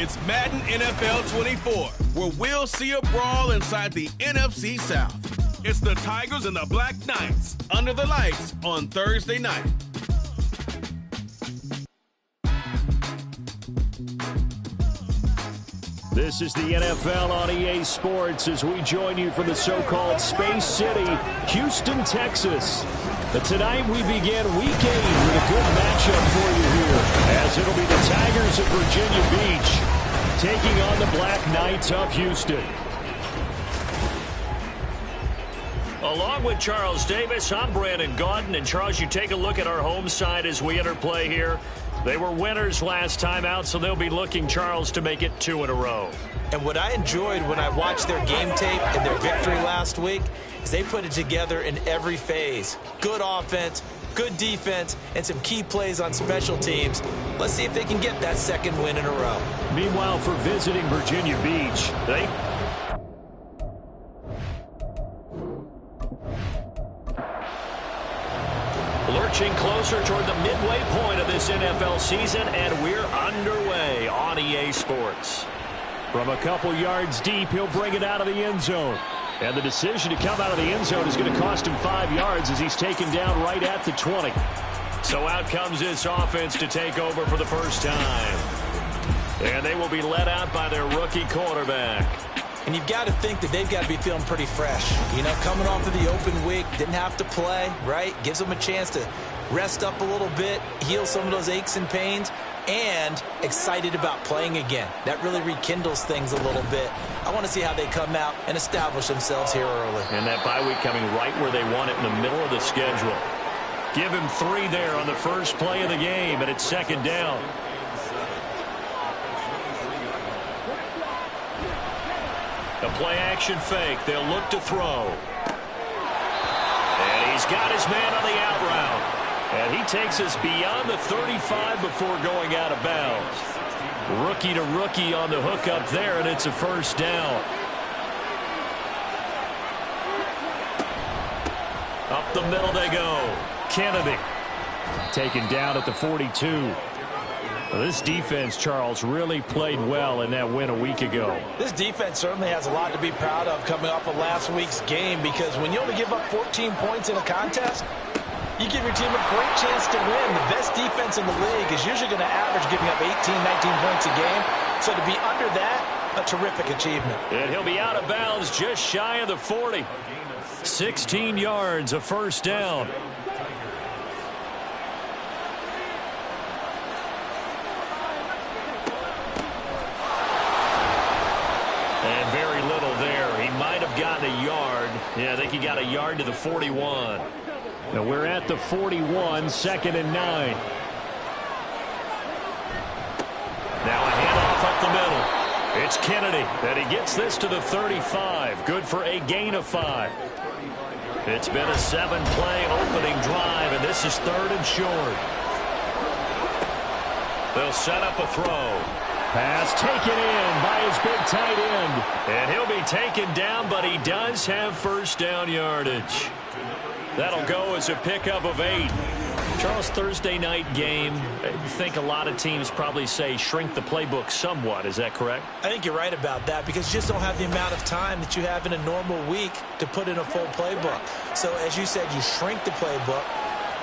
It's Madden NFL 24, where we'll see a brawl inside the NFC South. It's the Tigers and the Black Knights under the lights on Thursday night. This is the NFL on EA Sports as we join you from the so-called Space City, Houston, Texas. But tonight we begin Week 8 with a good matchup for you here, as it'll be the Tigers of Virginia Beach taking on the Black Knights of Houston. Along with Charles Davis, I'm Brandon Gaudin. And Charles, you take a look at our home side as we enter play here. They were winners last time out, so they'll be looking, Charles, to make it 2 in a row. And what I enjoyed when I watched their game tape and their victory last week is they put it together in every phase. Good offense, good defense, and some key plays on special teams. Let's see if they can get that second win in a row. Meanwhile, for visiting Virginia Beach, they... Lurching closer toward the midway point of this NFL season, and we're underway on EA Sports. From a couple yards deep, he'll bring it out of the end zone. And the decision to come out of the end zone is going to cost him 5 yards as he's taken down right at the 20. So out comes this offense to take over for the first time. And they will be led out by their rookie quarterback. And you've got to think that they've got to be feeling pretty fresh. You know, coming off of the open week, didn't have to play, right? Gives them a chance to rest up a little bit, heal some of those aches and pains, and excited about playing again. That really rekindles things a little bit. I want to see how they come out and establish themselves here early. And that bye week coming right where they want it, in the middle of the schedule. Give him 3 there on the first play of the game, and it's second down. The play-action fake. They'll look to throw. And he's got his man on the out route. And he takes us beyond the 35 before going out of bounds. Rookie to rookie on the hook up there, and it's a first down. Up the middle they go. Kennedy taken down at the 42. Well, this defense, Charles, really played well in that win a week ago. This defense certainly has a lot to be proud of coming off of last week's game, because when you only give up 14 points in a contest, you give your team a great chance to win. The best defense in the league is usually going to average giving up 18, 19 points a game. So to be under that, a terrific achievement. And he'll be out of bounds just shy of the 40. 16 yards, a first down. And very little there. He might have gotten a yard. Yeah, I think he got a yard to the 41. Now we're at the 41, 2nd and 9. Now a handoff up the middle. It's Kennedy, and he gets this to the 35. Good for a gain of 5. It's been a 7-play opening drive, and this is 3rd and short. They'll set up a throw. Pass taken in by his big tight end. And he'll be taken down, but he does have first down yardage. That'll go as a pickup of 8. Charles, Thursday night game, I think a lot of teams probably say shrink the playbook somewhat. Is that correct? I think you're right about that, because you just don't have the amount of time that you have in a normal week to put in a full playbook. So as you said, you shrink the playbook,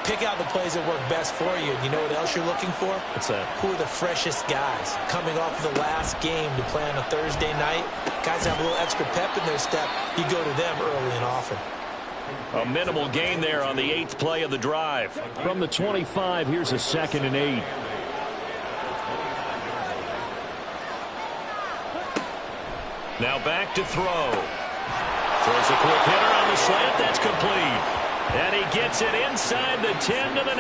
pick out the plays that work best for you. And you know what else you're looking for? What's that? Who are the freshest guys coming off the last game to play on a Thursday night? Guys have a little extra pep in their step. You go to them early and often. A minimal gain there on the 8th play of the drive. From the 25, here's a 2nd and 8. Now back to throw. Throws a quick hitter on the slant. That's complete. And he gets it inside the 10 to the 9.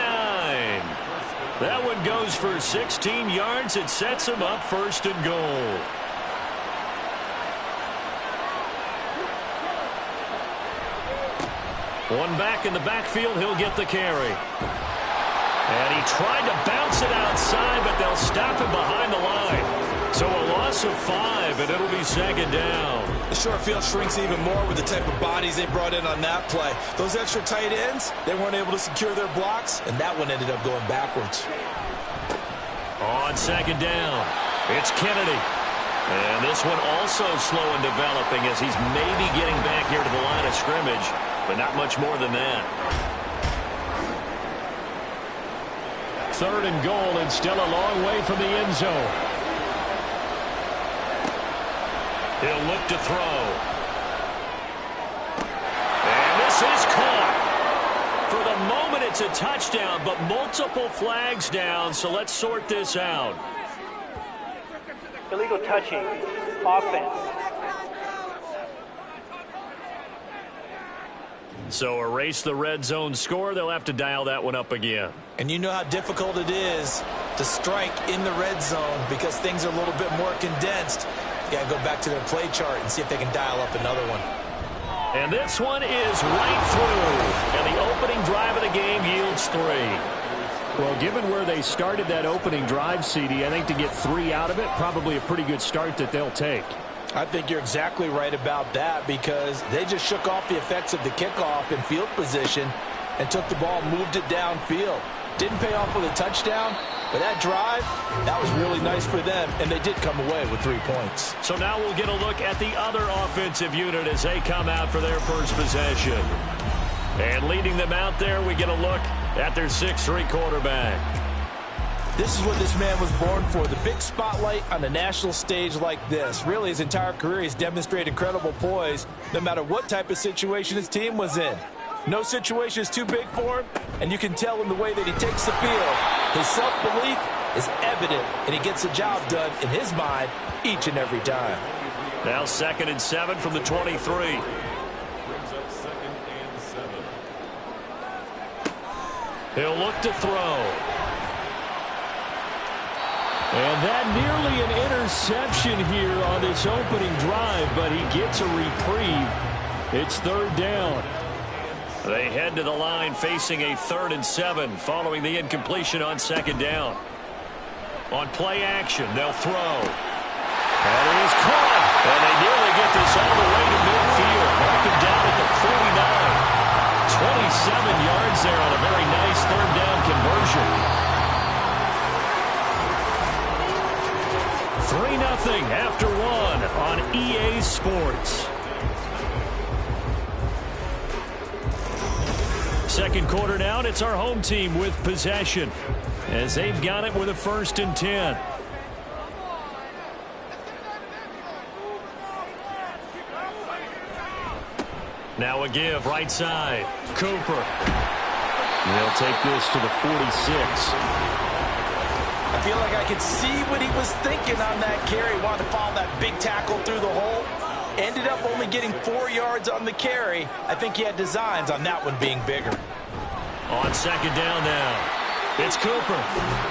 That one goes for 16 yards. It sets him up 1st and goal. One back in the backfield, he'll get the carry. And he tried to bounce it outside, but they'll stop him behind the line. So a loss of 5, and it'll be 2nd down. The short field shrinks even more with the type of bodies they brought in on that play. Those extra tight ends, they weren't able to secure their blocks, and that one ended up going backwards. On 2nd down. It's Kennedy. And this one also slow in developing as he's maybe getting back here to the line of scrimmage, but not much more than that. 3rd and goal, and still a long way from the end zone. He'll look to throw. And this is caught. For the moment, it's a touchdown, but multiple flags down, so let's sort this out. Illegal touching. Offense. So erase the red zone score. They'll have to dial that one up again. And you know how difficult it is to strike in the red zone because things are a little bit more condensed. You got to go back to their play chart and see if they can dial up another one. And this one is right through. And the opening drive of the game yields 3. Well, given where they started that opening drive, CD, I think to get 3 out of it, probably a pretty good start that they'll take. I think you're exactly right about that because they just shook off the effects of the kickoff in field position and took the ball and moved it downfield. Didn't pay off with a touchdown, but that drive, that was really nice for them, and they did come away with 3 points. So now we'll get a look at the other offensive unit as they come out for their first possession. And leading them out there, we get a look at their 6'3" quarterback. This is what this man was born for, the big spotlight on the national stage like this. Really, his entire career, he's demonstrated incredible poise no matter what type of situation his team was in. No situation is too big for him, and you can tell in the way that he takes the field. His self-belief is evident, and he gets the job done in his mind each and every time. Now 2nd and 7 from the 23. He'll look to throw. And that nearly an interception here on this opening drive, but he gets a reprieve. It's 3rd down. They head to the line facing a 3rd and 7 following the incompletion on 2nd down. On play action, they'll throw. That is caught. And they nearly get this all the way to midfield. Marking down at the 49. 27 yards there on a very nice 3rd down conversion. 3-0 after 1 on EA Sports. 2nd quarter now, and it's our home team with possession as they've got it with a 1st and 10. Now a give right side. Cooper. They'll take this to the 46. I feel like I could see what he was thinking on that carry. Wanted to follow that big tackle through the hole. Ended up only getting 4 yards on the carry. I think he had designs on that one being bigger. On 2nd down now, it's Cooper.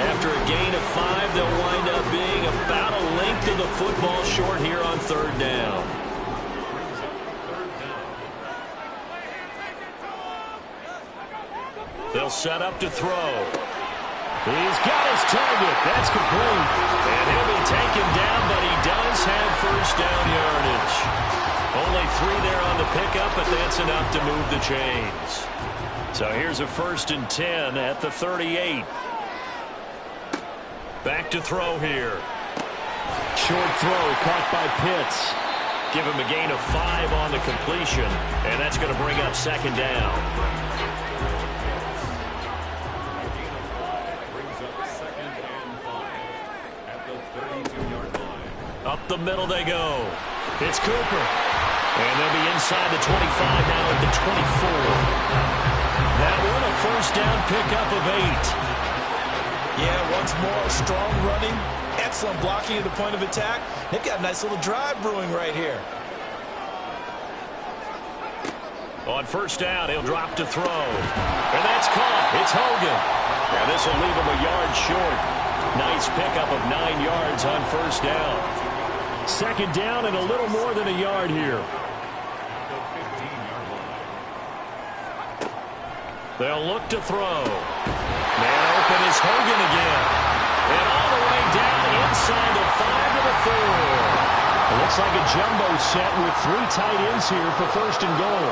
After a gain of 5, they'll wind up being about a length of the football short here on 3rd down. They'll set up to throw. He's got his target. That's complete. And he'll be taken down, but he does have 1st down yardage. Only 3 there on the pickup, but that's enough to move the chains. So here's a 1st and 10 at the 38. Back to throw here. Short throw caught by Pitts. Give him a gain of 5 on the completion, and that's going to bring up 2nd down. Up the middle they go. It's Cooper. And they'll be inside the 25 now at the 24. That one a 1st down pickup of 8. Yeah, once more, strong running, excellent blocking at the point of attack. They've got a nice little drive brewing right here. On 1st down, he'll drop to throw. And that's caught. It's Hogan. Now this will leave him a yard short. Nice pickup of 9 yards on 1st down. 2nd down and a little more than a yard here. They'll look to throw. Man open is Hogan again. And all the way down inside the 5 to the 4. It looks like a jumbo set with 3 tight ends here for 1st and goal.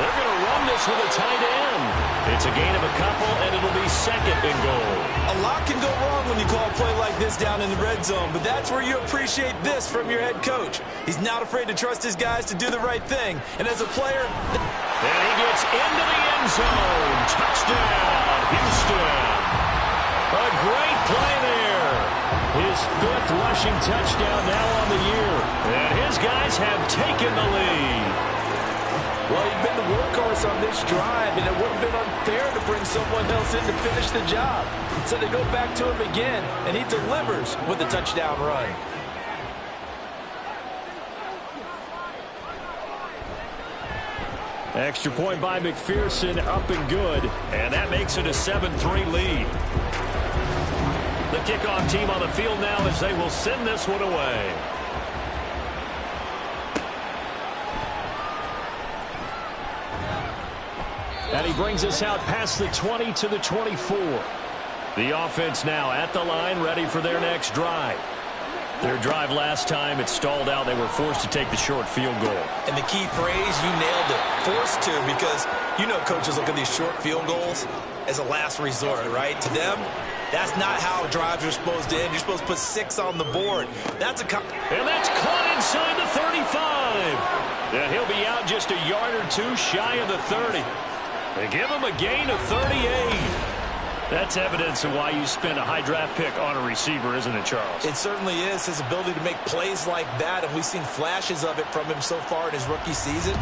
They're going to run this with a tight end. It's a gain of a couple, and it'll be second and goal. A lot can go wrong when you call a play like this down in the red zone, but that's where you appreciate this from your head coach. He's not afraid to trust his guys to do the right thing. And as a player... And he gets into the end zone. Touchdown, Houston. A great play there. His 5th rushing touchdown now on the year. And his guys have taken the lead. Well, he's been the workhorse on this drive, and it would have been unfair to bring someone else in to finish the job. So they go back to him again, and he delivers with a touchdown run. Extra point by McPherson, up and good. And that makes it a 7-3 lead. The kickoff team on the field now as they will send this one away. And he brings us out past the 20 to the 24. The offense now at the line, ready for their next drive. Their drive last time, it stalled out. They were forced to take the short field goal. And the key phrase, you nailed it, forced to, because you know coaches look at these short field goals as a last resort, right? To them, that's not how drives are supposed to end. You're supposed to put 6 on the board. And that's caught inside the 35. And he'll be out just a yard or two shy of the 30. They give him a gain of 38. That's evidence of why you spend a high draft pick on a receiver, isn't it, Charles? It certainly is, his ability to make plays like that, and we've seen flashes of it from him so far in his rookie season.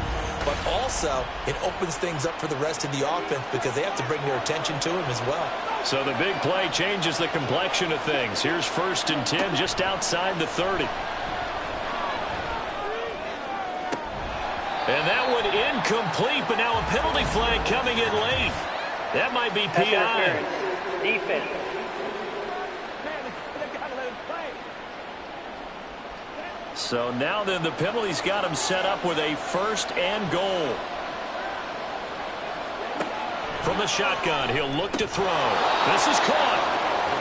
But also, it opens things up for the rest of the offense because they have to bring their attention to him as well. So the big play changes the complexion of things. Here's 1st and 10 just outside the 30. And that one incomplete, but now a penalty flag coming in late. That might be PI. Defense. So now then the penalty's got him set up with a 1st and goal. From the shotgun, he'll look to throw. This is caught.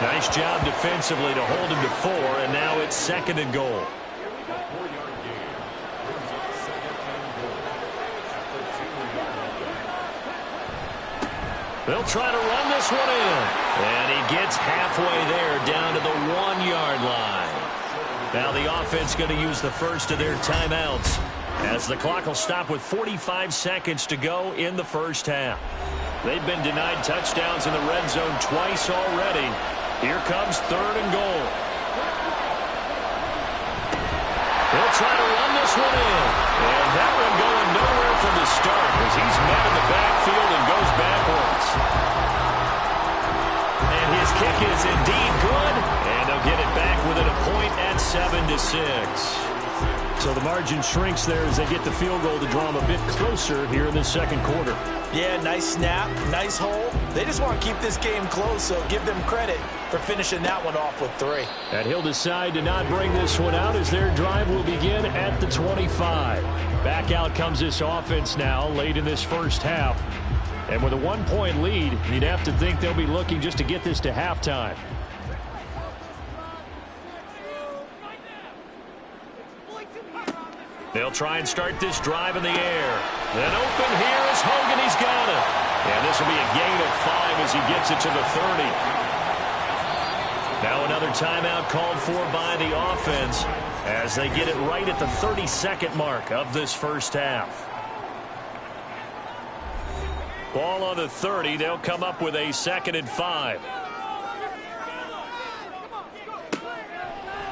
Nice job defensively to hold him to 4, and now it's 2nd and goal. They'll try to run this one in. And he gets halfway there down to the 1-yard line. Now the offense going to use the first of their timeouts as the clock will stop with 45 seconds to go in the first half. They've been denied touchdowns in the red zone twice already. Here comes 3rd and goal. They'll try to run this one in. And that one going nowhere from the start as he's met in the backfield and goes backwards. And his kick is indeed good. And they'll get it back within a point at 7-6. So the margin shrinks there as they get the field goal to draw them a bit closer here in the 2nd quarter. Yeah, nice snap, nice hole. They just want to keep this game close, so give them credit for finishing that one off with 3. And he'll decide to not bring this one out as their drive will begin at the 25. Back out comes this offense now late in this first half. And with a 1-point lead, you'd have to think they'll be looking just to get this to halftime. They'll try and start this drive in the air. Then open here is Hogan. He's got it. And this will be a gain of 5 as he gets it to the 30. Now another timeout called for by the offense as they get it right at the 32nd mark of this first half. Ball on the 30. They'll come up with a 2nd and 5.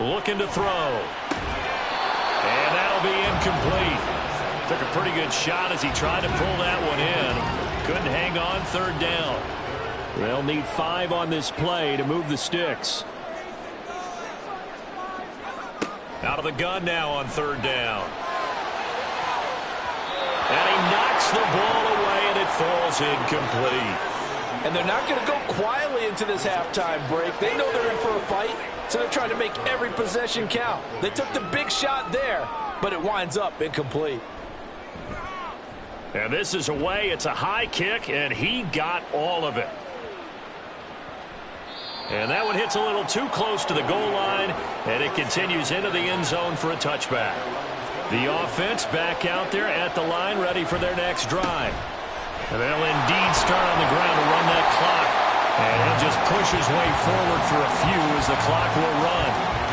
Looking to throw. And that'll be incomplete. Took a pretty good shot as he tried to pull that one in. Couldn't hang on 3rd down. They'll need 5 on this play to move the sticks. Out of the gun now on 3rd down. And he knocks the ball away and it falls incomplete. And they're not going to go quietly into this halftime break. They know they're in for a fight, so they're trying to make every possession count. They took the big shot there, but it winds up incomplete. And this is away. It's a high kick, and he got all of it. And that one hits a little too close to the goal line, and it continues into the end zone for a touchback. The offense back out there at the line, ready for their next drive. And they'll indeed start on the ground to run that clock. And he'll just push his way forward for a few as the clock will run.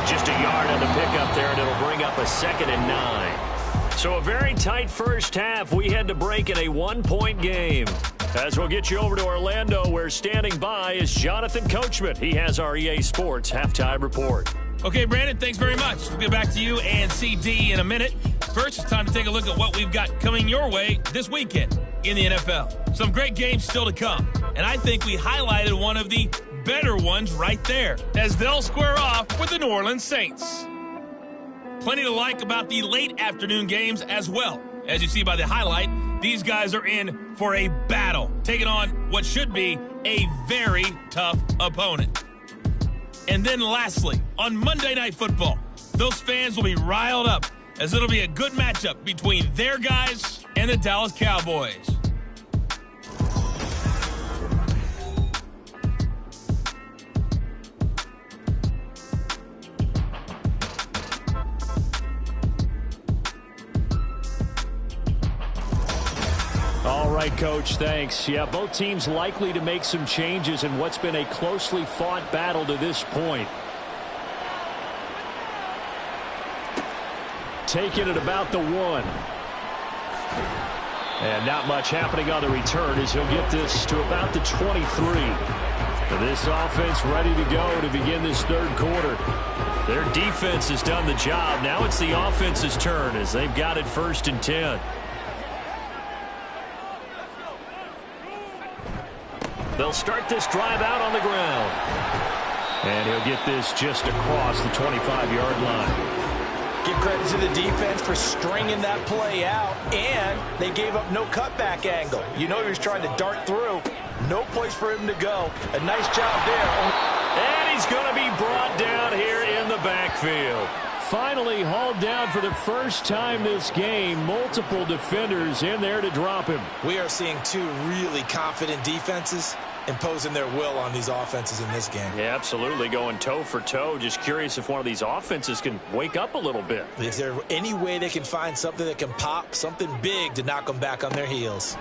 Just a yard on the pickup there, and it'll bring up a 2nd and 9. So a very tight first half. We had to break in a 1-point game. As we'll get you over to Orlando, where standing by is Jonathan Coachman. He has our EA Sports Halftime Report. Okay, Brandon, thanks very much. We'll get back to you and CD in a minute. First, it's time to take a look at what we've got coming your way this weekend in the NFL. Some great games still to come, and I think we highlighted one of the better ones right there, as they'll square off with the New Orleans Saints. Plenty to like about the late afternoon games as well. As you see by the highlight, these guys are in for a battle, taking on what should be a very tough opponent. And then lastly, on Monday Night Football, those fans will be riled up, as it'll be a good matchup between their guys and the Dallas Cowboys. All right, Coach, thanks. Yeah, both teams likely to make some changes in what's been a closely fought battle to this point. Taking it about the 1. And not much happening on the return as he'll get this to about the 23. This offense ready to go to begin this third quarter. Their defense has done the job. Now it's the offense's turn as they've got it 1st and 10. They'll start this drive out on the ground. And he'll get this just across the 25-yard line. Give credit to the defense for stringing that play out, and they gave up no cutback angle. You know he was trying to dart through. No place for him to go. A nice job there. And he's going to be brought down here in the backfield. Finally hauled down for the first time this game. Multiple defenders in there to drop him. We are seeing two really confident defenses imposing their will on these offenses in this game. Yeah, absolutely, going toe for toe. Just curious if one of these offenses can wake up a little bit. Is there any way they can find something that can pop, something big to knock them back on their heels?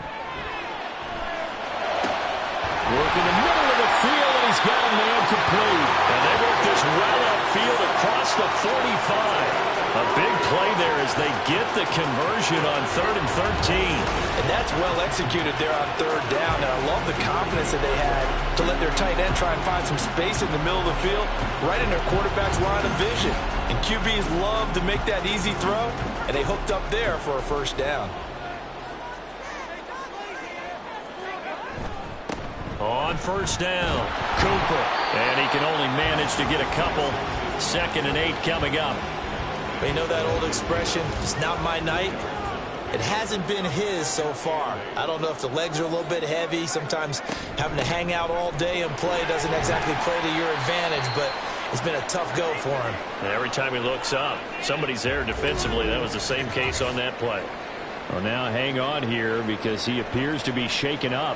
Work in the middle of the field, and he's got a man complete. And they work this well upfield across the 45. A big play there as they get the conversion on 3rd and 13. And that's well executed there on 3rd down. And I love the confidence that they had to let their tight end try and find some space in the middle of the field, right in their quarterback's line of vision. And QBs love to make that easy throw, and they hooked up there for a 1st down. On 1st down, Cooper. And he can only manage to get a couple. 2nd and 8 coming up. You know that old expression, it's not my night? It hasn't been his so far. I don't know if the legs are a little bit heavy. Sometimes having to hang out all day and play doesn't exactly play to your advantage, but it's been a tough go for him. Every time he looks up, somebody's there defensively. That was the same case on that play. Well, now hang on here because he appears to be shaken up.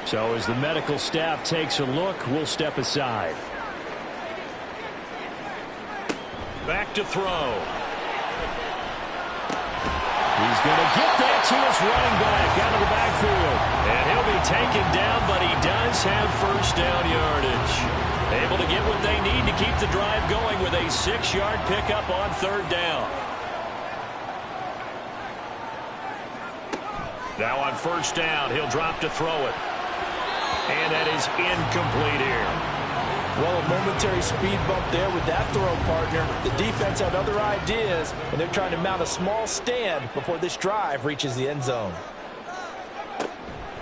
So as the medical staff takes a look, we'll step aside. Back to throw. He's going to get that to his running back out of the backfield. And he'll be taken down, but he does have 1st down yardage. Able to get what they need to keep the drive going with a 6-yard pickup on 3rd down. Now on 1st down, he'll drop to throw it. And that is incomplete here. Well, a momentary speed bump there with that throw, partner. The defense had other ideas, and they're trying to mount a small stand before this drive reaches the end zone.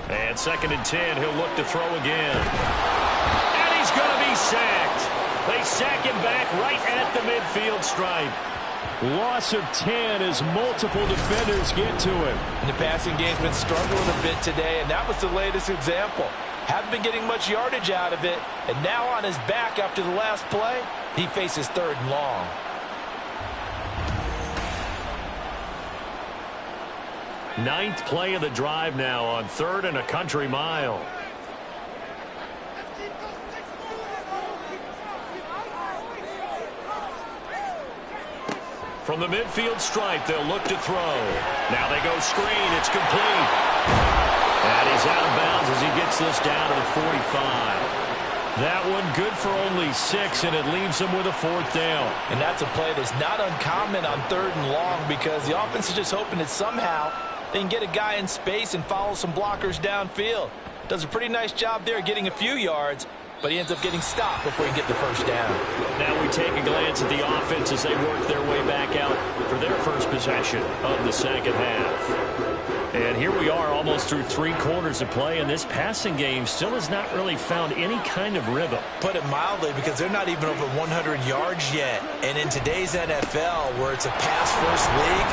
And 2nd and 10, he'll look to throw again. And he's going to be sacked. They sack him back right at the midfield stripe. Loss of 10 as multiple defenders get to him. And the passing game's been struggling a bit today, and that was the latest example. Haven't been getting much yardage out of it, and now on his back after the last play, he faces 3rd and long. Ninth play of the drive now on 3rd and a country mile. From the midfield stripe, they'll look to throw. Now they go screen. It's complete. And he's out of bounds as he gets this down to the 45. That one good for only 6, and it leaves him with a 4th down. And that's a play that's not uncommon on 3rd and long because the offense is just hoping that somehow they can get a guy in space and follow some blockers downfield. Does a pretty nice job there getting a few yards, but he ends up getting stopped before he can get the 1st down. Now we take a glance at the offense as they work their way back out for their first possession of the 2nd half. And here we are almost through 3 quarters of play, and this passing game still has not really found any kind of rhythm. Put it mildly, because they're not even over 100 yards yet. And in today's NFL, where it's a pass-first league,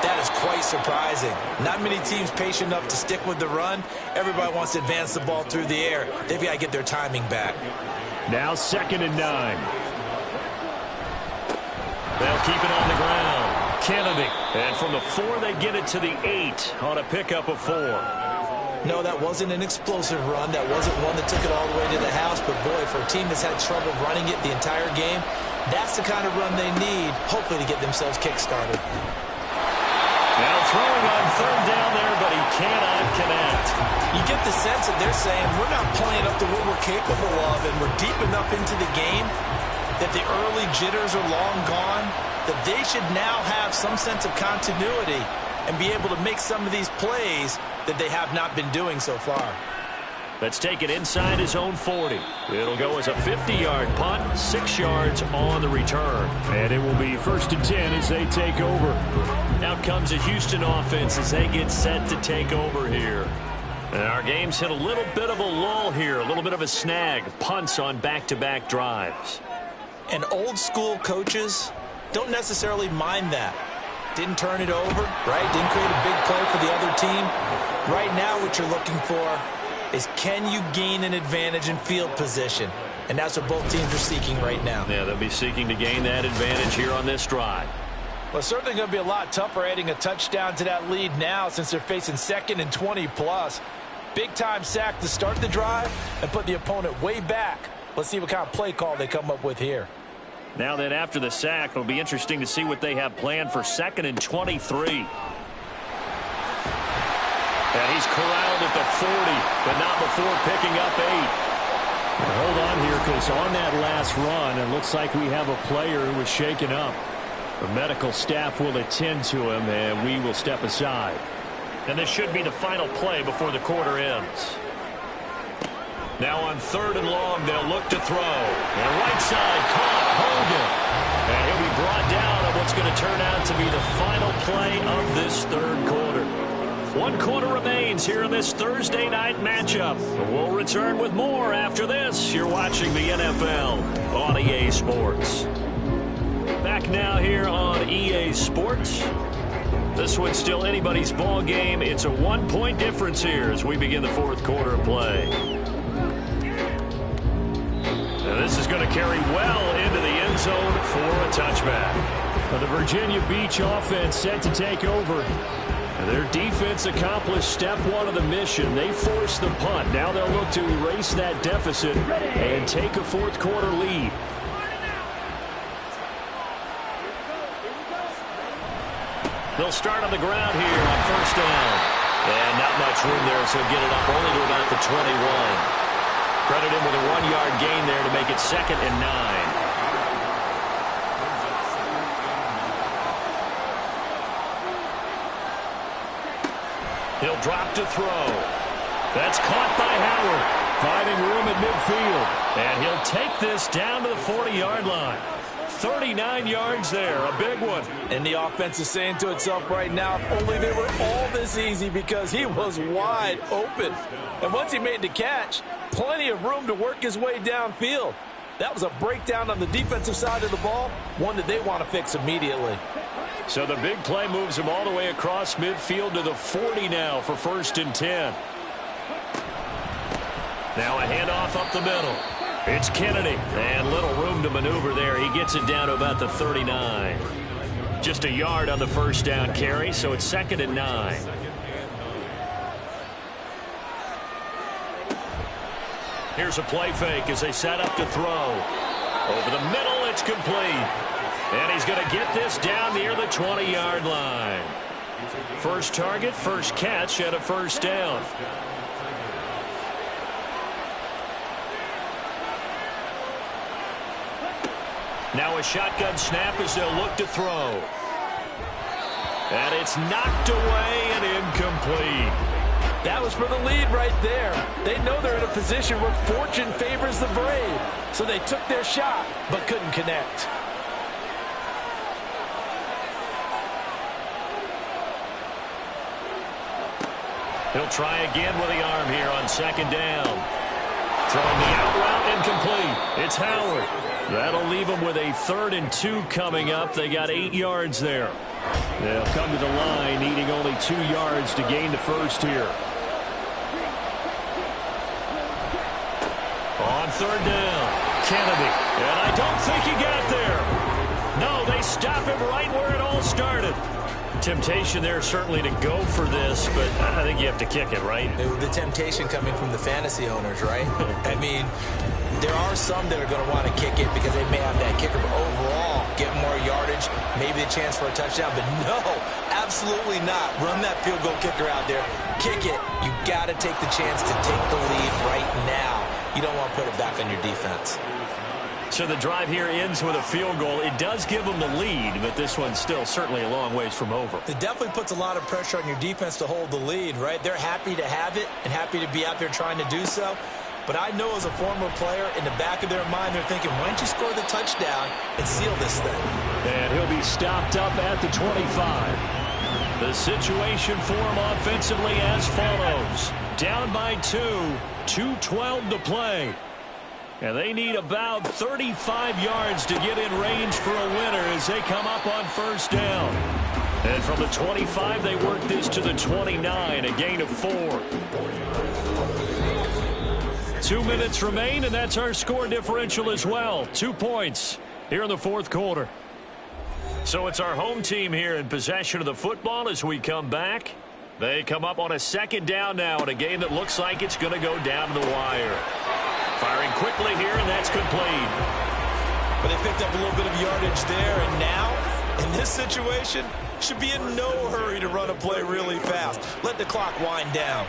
that is quite surprising. Not many teams patient enough to stick with the run. Everybody wants to advance the ball through the air. They've got to get their timing back. Now 2nd and 9. They'll keep it on the ground. Kennedy. And from the 4, they get it to the 8 on a pickup of 4. No, that wasn't an explosive run. That wasn't one that took it all the way to the house. But, boy, for a team that's had trouble running it the entire game, that's the kind of run they need, hopefully, to get themselves kick-started. Now throwing on 3rd down there, but he cannot connect. You get the sense that they're saying, we're not playing up to what we're capable of, and we're deep enough into the game that the early jitters are long gone, that they should now have some sense of continuity and be able to make some of these plays that they have not been doing so far. Let's take it inside his own 40. It'll go as a 50-yard punt, 6 yards on the return. And it will be 1st and 10 as they take over. Out comes a Houston offense as they get set to take over here. And our game's hit a little bit of a lull here, a little bit of a snag. Punts on back-to-back drives. And old-school coaches don't necessarily mind that. Didn't turn it over, right? Didn't create a big play for the other team. Right now what you're looking for is, can you gain an advantage in field position? And that's what both teams are seeking right now. Yeah, they'll be seeking to gain that advantage here on this drive. Well, it's certainly going to be a lot tougher adding a touchdown to that lead now since they're facing 2nd and 20+. Big-time sack to start the drive and put the opponent way back. Let's see what kind of play call they come up with here. Now then, after the sack, it'll be interesting to see what they have planned for 2nd and 23. And he's corralled at the 40, but not before picking up 8. Hold on here, because on that last run, it looks like we have a player who was shaken up. The medical staff will attend to him, and we will step aside. And this should be the final play before the quarter ends. Now on 3rd and long, they'll look to throw. And right side, caught Hogan. And he'll be brought down on what's going to turn out to be the final play of this 3rd quarter. 1 quarter remains here in this Thursday night matchup. We'll return with more after this. You're watching the NFL on EA Sports. Back now here on EA Sports. This one's still anybody's ball game. It's a 1-point difference here as we begin the 4th quarter of play. And this is going to carry well into the end zone for a touchback. Well, the Virginia Beach offense set to take over. Their defense accomplished step 1 of the mission. They forced the punt. Now they'll look to erase that deficit and take a 4th quarter lead. They'll start on the ground here on 1st down. And not much room there, so get it up only to about the 21. Credit him with a 1-yard gain there to make it 2nd and 9. He'll drop to throw. That's caught by Howard. Finding room at midfield. And he'll take this down to the 40-yard line. 39 yards there, a big one. And the offense is saying to itself right now, if only they were all this easy, because he was wide open. And once he made the catch, plenty of room to work his way downfield. That was a breakdown on the defensive side of the ball, one that they want to fix immediately. So the big play moves him all the way across midfield to the 40 now for 1st and 10. Now a handoff up the middle. It's Kennedy, and little room to maneuver there. He gets it down to about the 39. Just a yard on the 1st down carry, so it's 2nd and 9. Here's a play fake as they set up to throw. Over the middle, it's complete. And he's going to get this down near the 20-yard line. First target, first catch, and a 1st down. Now a shotgun snap as they'll look to throw. And it's knocked away and incomplete. That was for the lead right there. They know they're in a position where fortune favors the brave. So they took their shot, but couldn't connect. He'll try again with the arm here on second down. Throwing the out route incomplete. It's Howard. That'll leave them with a 3rd and 2 coming up. They got 8 yards there. They'll come to the line needing only 2 yards to gain the first here. On 3rd down, Kennedy. And I don't think he got there. No, they stop him right where it all started. Temptation there certainly to go for this, but I think you have to kick it, right? The temptation coming from the fantasy owners, right? I mean, there are some that are going to want to kick it because they may have that kicker, but overall, get more yardage, maybe a chance for a touchdown. But no, absolutely not. Run that field goal kicker out there. Kick it. You got to take the chance to take the lead right now. You don't want to put it back on your defense. So the drive here ends with a field goal. It does give them the lead, but this one's still certainly a long ways from over. It definitely puts a lot of pressure on your defense to hold the lead, right? They're happy to have it and happy to be out there trying to do so. But I know as a former player, in the back of their mind, they're thinking, why don't you score the touchdown and seal this thing? And he'll be stopped up at the 25. The situation for him offensively as follows. Down by 2, 2:12 to play. And they need about 35 yards to get in range for a winner as they come up on first down. And from the 25, they work this to the 29, a gain of 4. 2 minutes remain, and that's our score differential as well. 2 points here in the 4th quarter. So it's our home team here in possession of the football as we come back. They come up on a 2nd down now in a game that looks like it's going to go down to the wire. Firing quickly here, and that's complete. But they picked up a little bit of yardage there, and now, in this situation, should be in no hurry to run a play really fast. Let the clock wind down.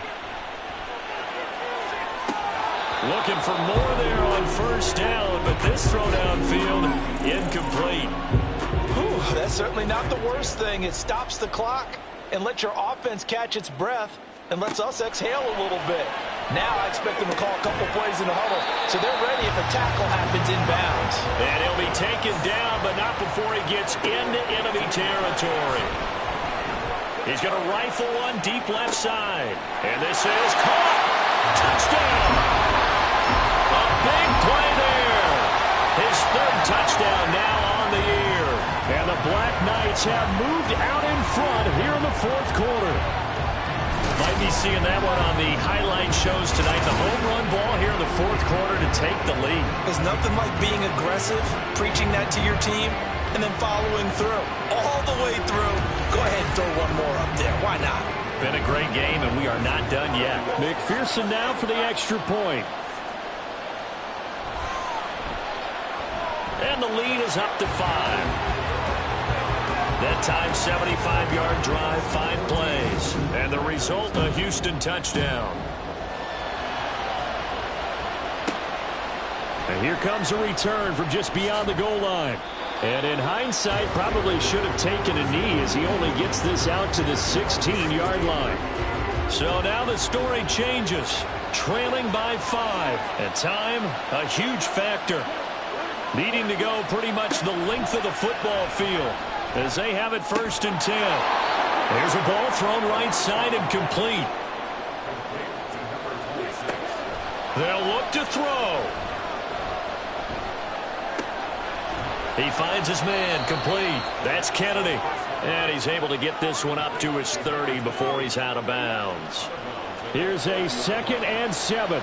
Looking for more there on first down, but this throw downfield, incomplete. Whew, that's certainly not the worst thing. It stops the clock and lets your offense catch its breath and lets us exhale a little bit. Now I expect them to call a couple plays in the huddle, so they're ready if a tackle happens inbounds. And he'll be taken down, but not before he gets into enemy territory. He's going to rifle one deep left side. And this is caught. Touchdown. A big play there. His 3rd touchdown now on the year. And the Black Knights have moved out in front here in the 4th quarter. Might be seeing that one on the highlight shows tonight. The home run ball here in the 4th quarter to take the lead. There's nothing like being aggressive, preaching that to your team, and then following through. All the way through. Go ahead and throw one more up there. Why not? Been a great game, and we are not done yet. McPherson now for the extra point. And the lead is up to 5. That time, 75-yard drive, 5 plays. And the result, a Houston touchdown. And here comes a return from just beyond the goal line. And in hindsight, probably should have taken a knee as he only gets this out to the 16-yard line. So now the story changes. Trailing by 5. And time, a huge factor. Needing to go pretty much the length of the football field as they have it 1st and 10. There's a ball thrown right side and complete. They'll look to throw. He finds his man, complete. That's Kennedy. And he's able to get this one up to his 30 before he's out of bounds. Here's a 2nd and 7.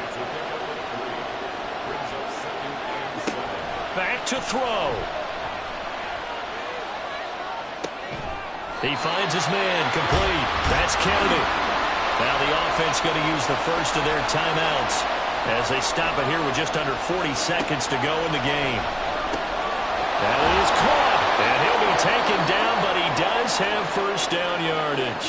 Back to throw. He finds his man, complete. That's Kennedy. Now the offense going to use the first of their timeouts as they stop it here with just under 40 seconds to go in the game. That is caught, and he'll be taken down, but he does have first down yardage.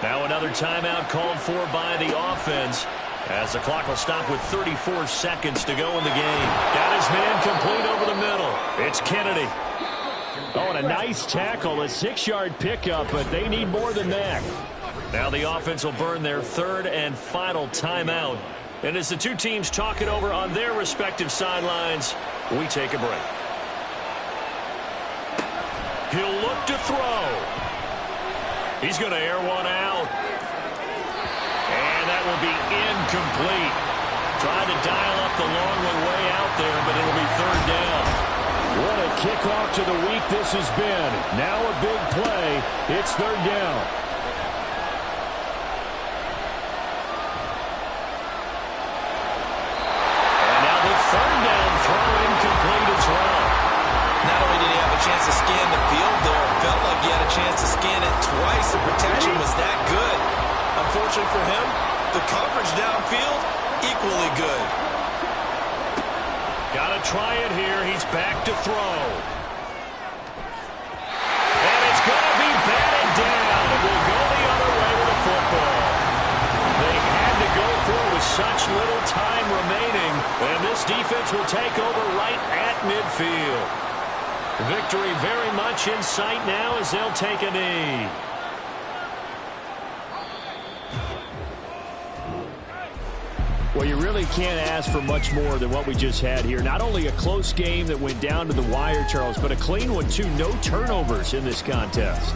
Now another timeout called for by the offense as the clock will stop with 34 seconds to go in the game. Got his man complete over the middle. It's Kennedy. Oh, and a nice tackle, a 6-yard pickup, but they need more than that. Now the offense will burn their third and final timeout. And as the two teams talk it over on their respective sidelines, we take a break. He'll look to throw. He's going to air one out. And that will be incomplete. Trying to dial up the long way out there, but it'll be third down. What a kickoff to the week this has been. Now a big play. It's third down. And now the third down throw incomplete as well. Not only did he have a chance to scan the field there, it felt like he had a chance to scan it twice. The protection was that good. Unfortunately for him, the coverage downfield, equally good. Got to try it here. He's back to throw. And it's going to be batted down. It will go the other way with the football. They had to go through with such little time remaining. And this defense will take over right at midfield. Victory very much in sight now as they'll take a knee. Well, you really can't ask for much more than what we just had here. Not only a close game that went down to the wire, Charles, but a clean one, too. No turnovers in this contest.